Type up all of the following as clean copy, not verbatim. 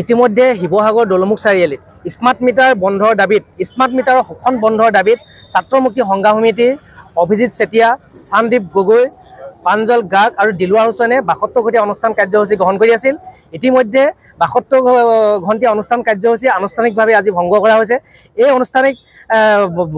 ইতিমধ্যে শিৱসাগৰ দলমুখ চাৰিআলিত smart meter বন্ধৰ দাবীত স্মাৰ্ট মিটাৰৰ শোষণ বন্ধৰ দাবীত ছাত্ৰ মুক্তি সংগ্ৰাম সমিতিৰ অভিজিৎ চেতিয়া, সন্দীপ গগৈ, প্ৰাঞ্জল গাৰ্গ আৰু দিলৱাৰ হুছেইনে ৭২ ঘণ্টীয়া অনুষ্ঠান কাৰ্যসূচী গ্ৰহণ কৰি আছিল। ইতিমধ্যে ৭২ ঘণ্টীয়া অনুষ্ঠান কাৰ্যসূচী আনুষ্ঠানিকভাৱে আজি ভংগ কৰা হৈছে। এই আনুষ্ঠানিক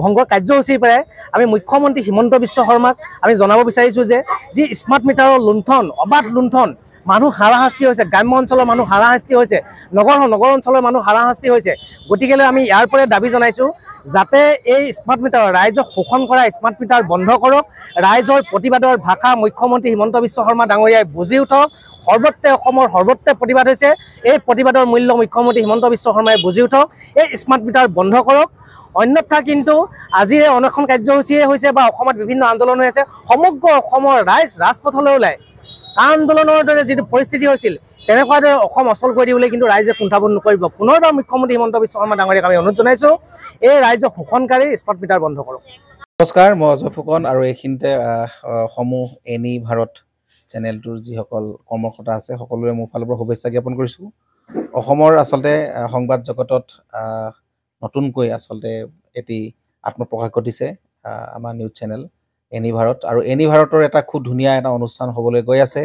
ভংগৰ কাৰ্যসূচীৰ পৰাই আমি মুখ্যমন্ত্ৰী হিমন্ত বিশ্ব শৰ্মাক আমি জনাব বিচাৰিছোঁ যে যি স্মাৰ্ট মিটাৰৰ লুণ্ঠন, অবাধ লুণ্ঠন, মানুহ হাৰাশাস্তি হৈছে, গ্ৰাম্য অঞ্চলৰ মানুহ হাৰাশাস্তি হৈছে, নগৰ অঞ্চলৰ মানুহ হাৰাশাস্তি হৈছে। গতিকে আমি ইয়াৰ পৰাই দাবী জনাইছোঁ যাতে এই স্মাৰ্ট মিটাৰ ৰাইজক শোষণ কৰা স্মাৰ্ট মিটাৰ বন্ধ কৰক। ৰাইজৰ প্ৰতিবাদৰ ভাষা মুখ্যমন্ত্ৰী হিমন্ত বিশ্ব শৰ্মা ডাঙৰীয়াই বুজি উঠক। সৰ্বত্ৰে অসমৰ সৰ্বত্ৰে প্ৰতিবাদ হৈছে। এই প্ৰতিবাদৰ মূল্য মুখ্যমন্ত্ৰী হিমন্ত বিশ্ব শৰ্মাই বুজি উঠক। এই স্মাৰ্ট মিটাৰ বন্ধ কৰক। অন্যথা কিন্তু আজিৰ এই অনশন কাৰ্যসূচীয়ে হৈছে বা অসমত বিভিন্ন আন্দোলন হৈ আছে, সমগ্ৰ অসমৰ ৰাইজ ৰাজপথলৈ ওলাই আন্দোলনৰ দৰে যিটো পৰিস্থিতি হৈছিল তেনেকুৱা দৰে অসম অচল কৰি দিবলৈ কিন্তু ৰাইজে কুণ্ঠাবোধ নকৰিব। পুনৰবাৰ মুখ্যমন্ত্ৰী হিমন্ত বিশ্ব শৰ্মা ডাঙৰীয়াক আমি অনুৰোধ জনাইছোঁ, এই ৰাইজক শোষণকাৰী স্মাৰ্ট মিটাৰ বন্ধ কৰক। নমস্কাৰ, মই অজয় ফুকন আৰু এইখিনিতে সমূহ এনি ভাৰত চেনেলটোৰ যিসকল কৰ্মকৰ্তা আছে সকলোৰে মোৰ ফালৰ পৰা শুভেচ্ছা জ্ঞাপন কৰিছোঁ। অসমৰ আচলতে সংবাদ জগতত নতুনকৈ আচলতে এটি আত্মপ্ৰকাশ ঘটিছে আমাৰ নিউজ চেনেল এনি ভাৰত, আৰু এনি ভাৰতৰ এটা খুব ধুনীয়া এটা অনুষ্ঠান হ'বলৈ গৈ আছে।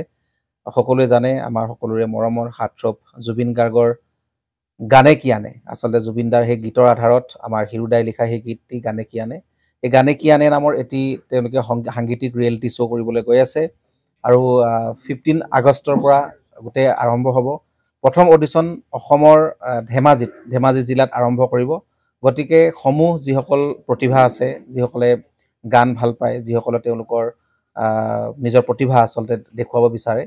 সকলোৱে জানে আমাৰ সকলোৰে মৰমৰ হাৰ্টথ্ৰব জুবিন গাৰ্গৰ গানে কি আনে, আচলতে জুবিনদাৰ সেই গীতৰ আধাৰত আমাৰ হিৰুদাই লিখা সেই গীতটি গানে কি আনে, এই গানে কি আনে নামৰ এটি তেওঁলোকে সাংগীতিক ৰিয়েলিটি শ্ব' কৰিবলৈ গৈ আছে। আৰু 15 আগষ্টৰ পৰা গোটেই আৰম্ভ হ'ব। প্ৰথম অডিশ্যন অসমৰ ধেমাজি জিলাত আৰম্ভ কৰিব। গতিকে সমূহ যিসকল প্ৰতিভা আছে, যিসকলে গান ভাল পায়, যিসকলে তেওঁলোকৰ নিজৰ প্ৰতিভা আচলতে দেখুৱাব বিচাৰে,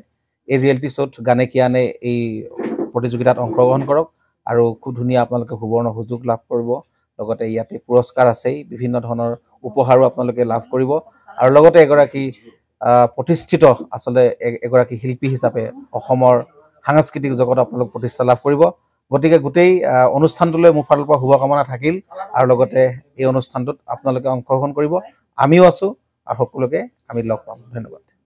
এই ৰিয়েলিটি শ্ব'ত গানে কি আনে এই প্ৰতিযোগিতাত অংশগ্ৰহণ কৰক আৰু খুব ধুনীয়া আপোনালোকে সুবৰ্ণ সুযোগ লাভ কৰিব। লগতে ইয়াতে পুৰস্কাৰ আছেই, বিভিন্ন ধৰণৰ উপহাৰো আপোনালোকে লাভ কৰিব আৰু লগতে এগৰাকী প্ৰতিষ্ঠিত আচলতে এগৰাকী শিল্পী হিচাপে অসমৰ সাংস্কৃতিক জগতত আপোনালোক প্ৰতিষ্ঠা লাভ কৰিব। গতিকে গোটেই অনুষ্ঠানটোলৈ মোৰ ফালৰ পৰা শুভকামনা থাকিল আৰু লগতে এই অনুষ্ঠানটোত আপোনালোকে অংশগ্ৰহণ কৰিব। আমিও আছোঁ আৰু সকলোকে আমি লগ পাম। ধন্যবাদ।